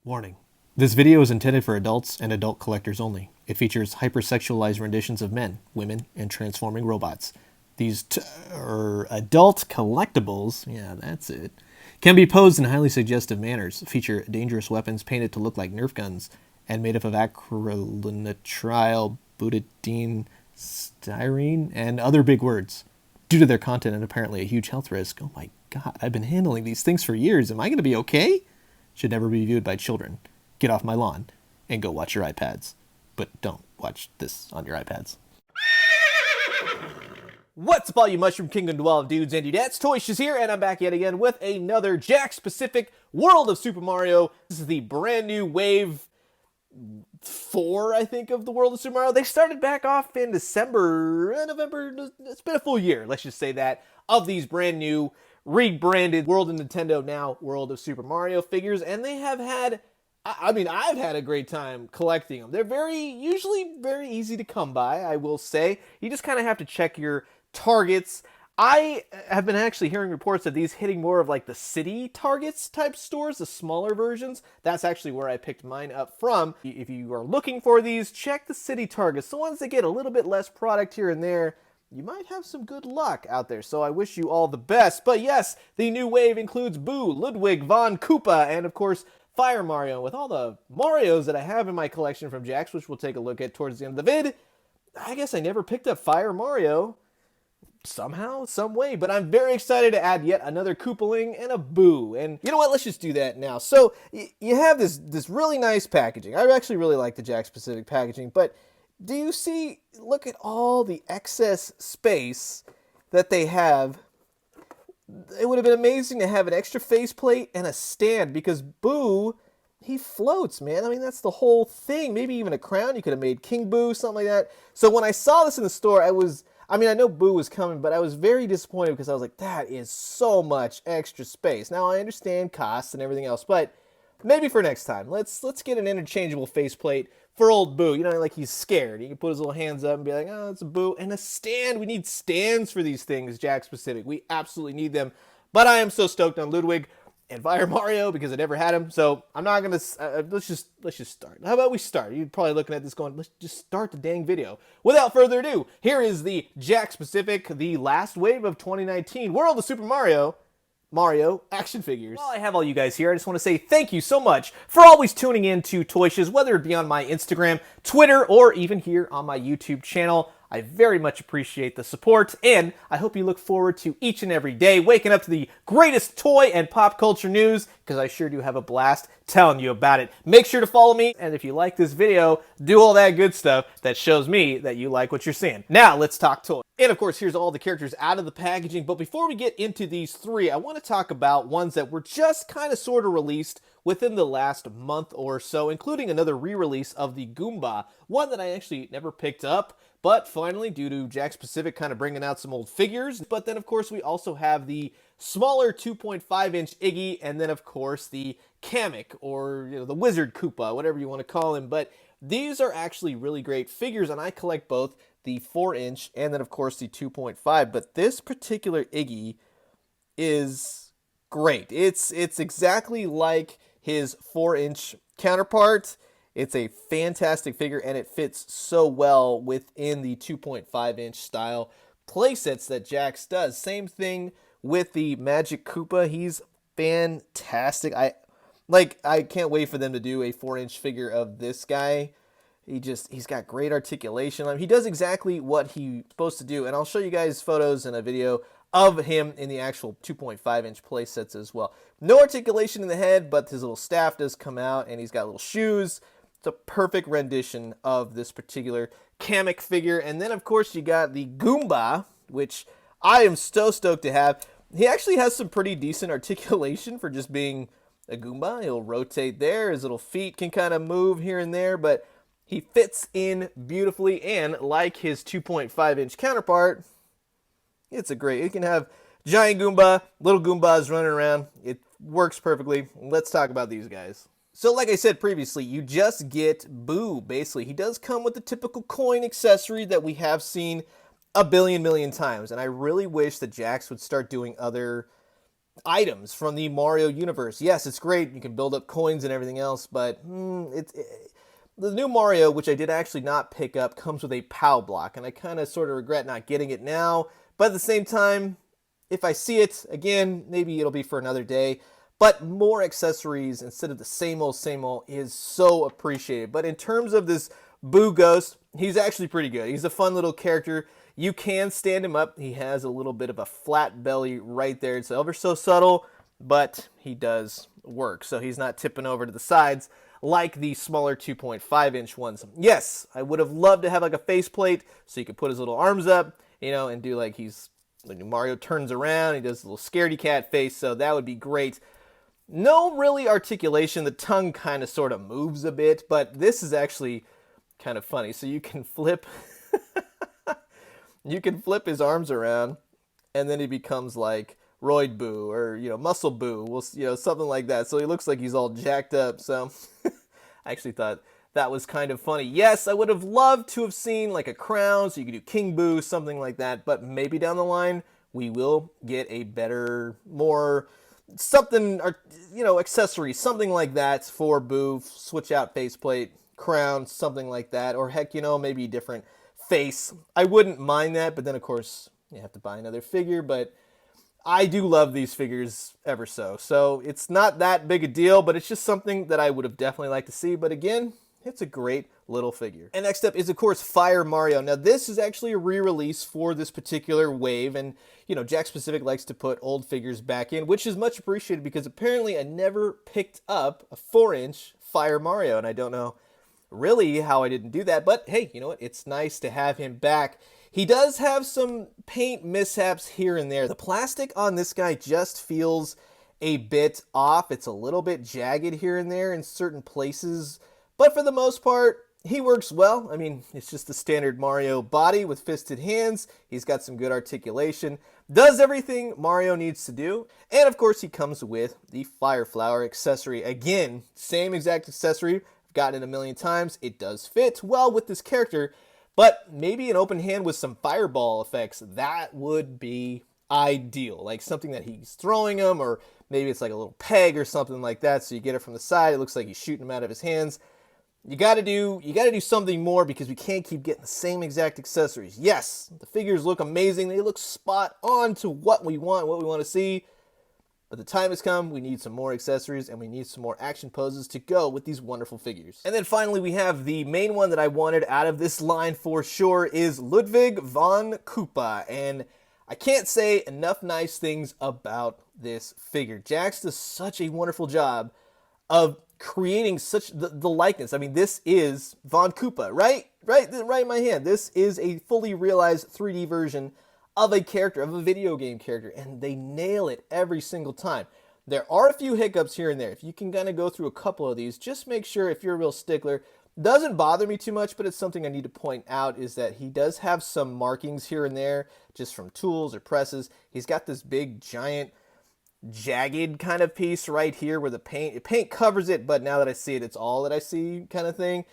Warning. This video is intended for adults and adult collectors only. It features hypersexualized renditions of men, women, and transforming robots. These adult collectibles, yeah, that's it, can be posed in highly suggestive manners, feature dangerous weapons painted to look like Nerf guns, and made up of acrylonitrile, butadiene, styrene, and other big words. Due to their content and apparently a huge health risk, oh my god, I've been handling these things for years. Am I going to be okay? Should never be viewed by children. Get off my lawn and go watch your iPads. But don't watch this on your iPads. What's up, all you Mushroom Kingdom dwelling dudes and dudettes? Shiz here, and I'm back yet again with another Jakks-specific World of Super Mario. This is the brand new Wave 4, I think, of the World of Super Mario. They started back off in December, November. It's been a full year, let's just say that, of these brand new rebranded World of Nintendo, now World of Super Mario figures, and they have had, I've had a great time collecting them. They're usually very easy to come by, I will say. You just kind of have to check your targets. I have been actually hearing reports of these hitting more of like the city targets type stores, the smaller versions. That's actually where I picked mine up from. If you are looking for these, check the city targets. The ones that get a little bit less product here and there, you might have some good luck out there, so I wish you all the best. But yes, the new wave includes Boo, Ludwig von Koopa, and of course, Fire Mario. With all the Marios that I have in my collection from Jakks, which we'll take a look at towards the end of the vid, I guess I never picked up Fire Mario somehow, some way, but I'm very excited to add yet another Koopaling and a Boo. And you know what, let's just do that now. So you have this really nice packaging. I actually really like the Jakks-specific packaging, but do you see, look at all the excess space that they have. It would have been amazing to have an extra faceplate and a stand, because Boo, he floats, man. I mean, that's the whole thing. Maybe even a crown. You could have made King Boo, something like that. So when I saw this in the store, I know Boo was coming, but I was very disappointed because I was like, that is so much extra space. Now, I understand costs and everything else, but maybe for next time. Let's get an interchangeable faceplate for old Boo. You know, like he's scared. He can put his little hands up and be like, oh, it's a Boo. And a stand. We need stands for these things, Jakks specific. We absolutely need them. But I am so stoked on Ludwig and Fire Mario because I never had him. So I'm not going to, let's just start. How about we start? You're probably looking at this going, let's just start the dang video. Without further ado, here is the Jakks specific, the last wave of 2019 World of Super Mario action figures. While I have all you guys here, I just want to say thank you so much for always tuning in to Shiz, whether it be on my Instagram, Twitter, or even here on my YouTube channel. I very much appreciate the support, and I hope you look forward to each and every day waking up to the greatest toy and pop culture news, because I sure do have a blast telling you about it. Make sure to follow me, and if you like this video, do all that good stuff that shows me that you like what you're seeing. Now, let's talk toys. And of course, here's all the characters out of the packaging, but before we get into these three, I want to talk about ones that were just kind of sort of released within the last month or so, including another re-release of the Goomba, one that I actually never picked up, but finally, due to Jakks Specific kind of bringing out some old figures. But then, of course, we also have the smaller 2.5-inch Iggy, and then, of course, the Kamek, or the Wizard Koopa, whatever you want to call him. But these are actually really great figures, and I collect both the 4-inch and then, of course, the 2.5. But this particular Iggy is great. It's exactly like his 4-inch counterpart. It's a fantastic figure, and it fits so well within the 2.5-inch style playsets that Jakks does. Same thing with the Magic Koopa. He's fantastic. I can't wait for them to do a 4-inch figure of this guy. He's got great articulation. He does exactly what he's supposed to do, and I'll show you guys photos and a video of him in the actual 2.5-inch playsets as well. No articulation in the head, but his little staff does come out, and he's got little shoes. It's a perfect rendition of this particular Kamek figure. And then, of course, you got the Goomba, which I am so stoked to have. He actually has some pretty decent articulation for just being a Goomba. He'll rotate there. His little feet can kind of move here and there, but he fits in beautifully. And like his 2.5-inch counterpart, it's a great, you can have giant Goomba, little Goombas running around. It works perfectly. Let's talk about these guys. So like I said previously, you just get Boo, basically. He does come with the typical coin accessory that we have seen a billion million times. And I really wish that Jakks would start doing other items from the Mario universe. Yes, it's great. You can build up coins and everything else, but the new Mario, which I did actually not pick up, comes with a POW block, and I kind of sort of regret not getting it now. But at the same time, if I see it again, maybe it'll be for another day. But more accessories instead of the same old is so appreciated. But in terms of this Boo Ghost, he's actually pretty good. He's a fun little character. You can stand him up. He has a little bit of a flat belly right there. It's ever so subtle, but he does work. So he's not tipping over to the sides like the smaller 2.5-inch ones. Yes, I would have loved to have like a faceplate so he could put his little arms up, you know, and do like when Mario turns around, he does a little scaredy cat face, so that would be great. No really articulation. The tongue kind of sort of moves a bit, but this is actually kind of funny. So you can flip you can flip his arms around, and then he becomes like Roid Boo or, you know, Muscle Boo, you know, something like that. So he looks like he's all jacked up. So I actually thought that was kind of funny. Yes, I would have loved to have seen like a crown, so you could do King Boo, something like that. But maybe down the line we will get a better, more something, or, you know, accessory, something like that for Boo. Switch out faceplate, crown, something like that, or heck, you know, maybe different face. I wouldn't mind that, but then of course you have to buy another figure. But I do love these figures ever so. So it's not that big a deal, but it's just something that I would have definitely liked to see. But again, it's a great little figure. And next up is, of course, Fire Mario. Now, this is actually a re-release for this particular wave. And, you know, Jakks Pacific likes to put old figures back in, which is much appreciated because apparently I never picked up a 4-inch Fire Mario. And I don't know really how I didn't do that. But hey, you know what? It's nice to have him back. He does have some paint mishaps here and there. The plastic on this guy just feels a bit off. It's a little bit jagged here and there in certain places. But for the most part, he works well. I mean, it's just the standard Mario body with fisted hands. He's got some good articulation. Does everything Mario needs to do. And of course, he comes with the Fire Flower accessory. Again, same exact accessory. I've gotten it a million times. It does fit well with this character. But maybe an open hand with some fireball effects, that would be ideal. Like something that he's throwing them, or maybe it's like a little peg or something like that. So you get it from the side. It looks like he's shooting them out of his hands. You gotta do something more because we can't keep getting the same exact accessories. Yes, the figures look amazing. They look spot on to what we want to see. But the time has come, we need some more accessories and we need some more action poses to go with these wonderful figures. And then finally we have the main one that I wanted out of this line for sure is Ludwig von Koopa. And I can't say enough nice things about this figure. Jakks does such a wonderful job of creating such the likeness. I mean, this is Von Koopa, right in my hand. This is a fully realized 3D version of a character, of a video game character, and they nail it every single time. There are a few hiccups here and there. If you can kind of go through a couple of these, just make sure, if you're a real stickler, doesn't bother me too much, but it's something I need to point out, is that he does have some markings here and there, just from tools or presses. He's got this big, giant, jagged kind of piece right here where the paint covers it, but now that I see it, it's all that I see kind of thing.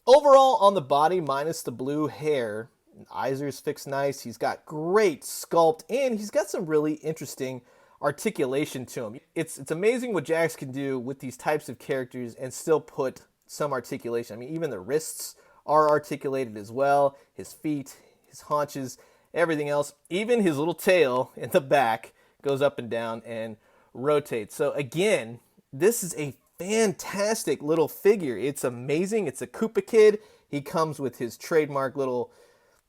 Overall, on the body, minus the blue hair, eyes are fixed nice. He's got great sculpt, and he's got some really interesting articulation to him. It's amazing what Jakks can do with these types of characters and still put some articulation. I mean, even the wrists are articulated as well. His feet, his haunches, everything else. Even his little tail in the back goes up and down and rotates. So again, this is a fantastic little figure. It's amazing. It's a Koopa Kid. He comes with his trademark little,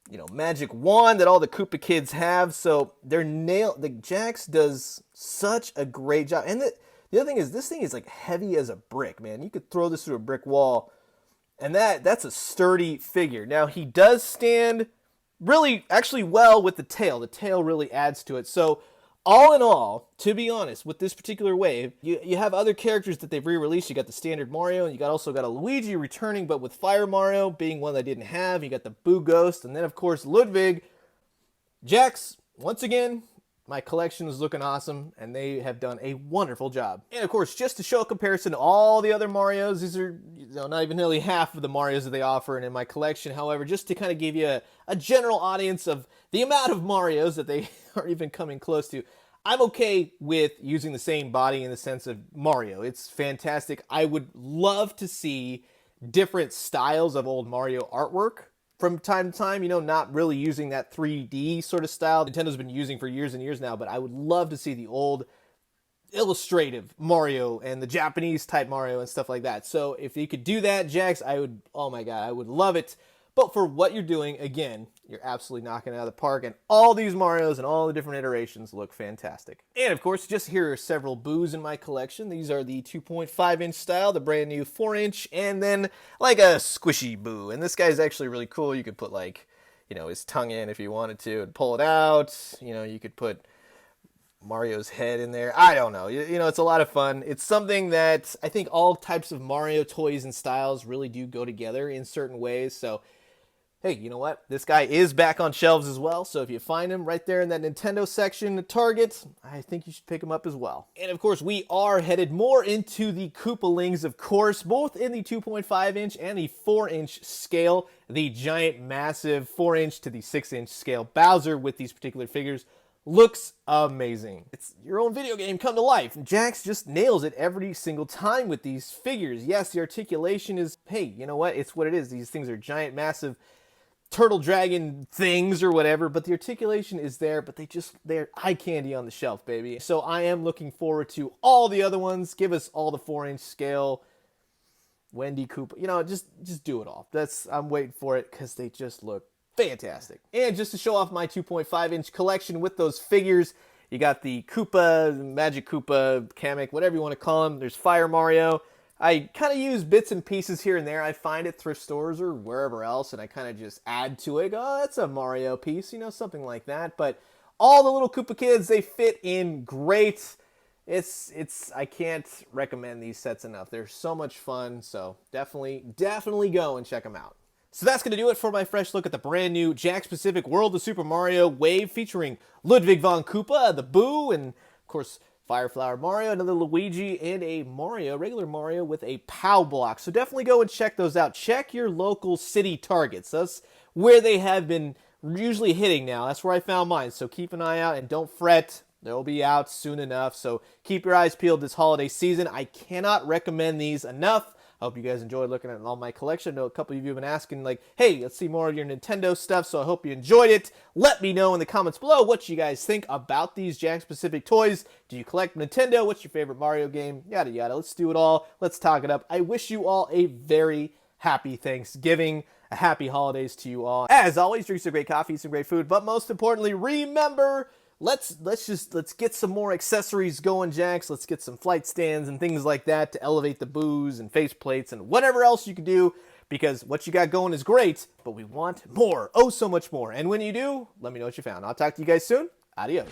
you know, magic wand that all the Koopa Kids have. So they're nailed. The Jakks does such a great job. And the other thing is, this thing is like heavy as a brick, man. You could throw this through a brick wall, and that's a sturdy figure. Now, he does stand really actually well with the tail. The tail really adds to it. So all in all, to be honest, with this particular wave, you have other characters that they've re-released. You got the standard Mario, and you also got a Luigi returning, but with Fire Mario being one they didn't have. You got the Boo Ghost, and then, of course, Ludwig. Jakks, once again, my collection is looking awesome, and they have done a wonderful job. And, of course, just to show a comparison to all the other Marios, these are, you know, not even nearly half of the Marios that they offer in my collection. However, just to kind of give you a general audience of the amount of Marios that they are even coming close to, I'm okay with using the same body in the sense of Mario. It's fantastic. I would love to see different styles of old Mario artwork from time to time, you know, not really using that 3D sort of style Nintendo's been using for years and years now, but I would love to see the old illustrative Mario and the Japanese type Mario and stuff like that. So if you could do that, Jakks, I would, oh my god, I would love it. But for what you're doing, again, you're absolutely knocking it out of the park, and all these Marios and all the different iterations look fantastic. And of course, just here are several boos in my collection. These are the 2.5-inch style, the brand new 4-inch, and then like a squishy boo. And this guy's actually really cool. You could put like, you know, his tongue in if you wanted to and pull it out. You know, you could put Mario's head in there. I don't know. You know, it's a lot of fun. It's something that I think all types of Mario toys and styles really do go together in certain ways. So, hey, you know what? This guy is back on shelves as well. So if you find him right there in that Nintendo section at Target, I think you should pick him up as well. And of course, we are headed more into the Koopalings, of course, both in the 2.5-inch and the 4-inch scale. The giant, massive 4-inch to the 6-inch scale Bowser with these particular figures looks amazing. It's your own video game come to life. Jakks just nails it every single time with these figures. Yes, the articulation is, hey, you know what? It's what it is. These things are giant, massive turtle dragon things or whatever, but the articulation is there, but they're eye candy on the shelf, baby. So I am looking forward to all the other ones. Give us all the 4-inch scale. Wendy Koopa, you know, just do it all. I'm waiting for it because they just look fantastic. And just to show off my 2.5-inch collection with those figures, you got the Koopa, Magic Koopa, Kamek, whatever you want to call them. There's Fire Mario. I kind of use bits and pieces here and there. I find at thrift stores or wherever else, and I kind of just add to it. Oh, that's a Mario piece, you know, something like that. But all the little Koopa kids, they fit in great. I can't recommend these sets enough. They're so much fun, so definitely go and check them out. So that's going to do it for my fresh look at the brand new Jakks Pacific World of Super Mario Wave featuring Ludwig von Koopa, the Boo, and of course Fire Flower Mario, another Luigi, and a Mario, regular Mario with a POW block. So definitely go and check those out. Check your local city Targets. That's where they have been usually hitting now. That's where I found mine. So keep an eye out and don't fret. They'll be out soon enough. So keep your eyes peeled this holiday season. I cannot recommend these enough. I hope you guys enjoyed looking at all my collection. I know a couple of you have been asking, like, hey, let's see more of your Nintendo stuff, so I hope you enjoyed it. Let me know in the comments below what you guys think about these Jakks-specific toys. Do you collect Nintendo? What's your favorite Mario game? Yada, yada. Let's do it all. Let's talk it up. I wish you all a very happy Thanksgiving. A happy holidays to you all. As always, drink some great coffee, some great food, but most importantly, remember, let's get some more accessories going, Jakks. Let's get some flight stands and things like that to elevate the booze and face plates and whatever else you can do, because what you got going is great, but we want more. Oh, so much more. And when you do, let me know what you found. I'll talk to you guys soon. Adios.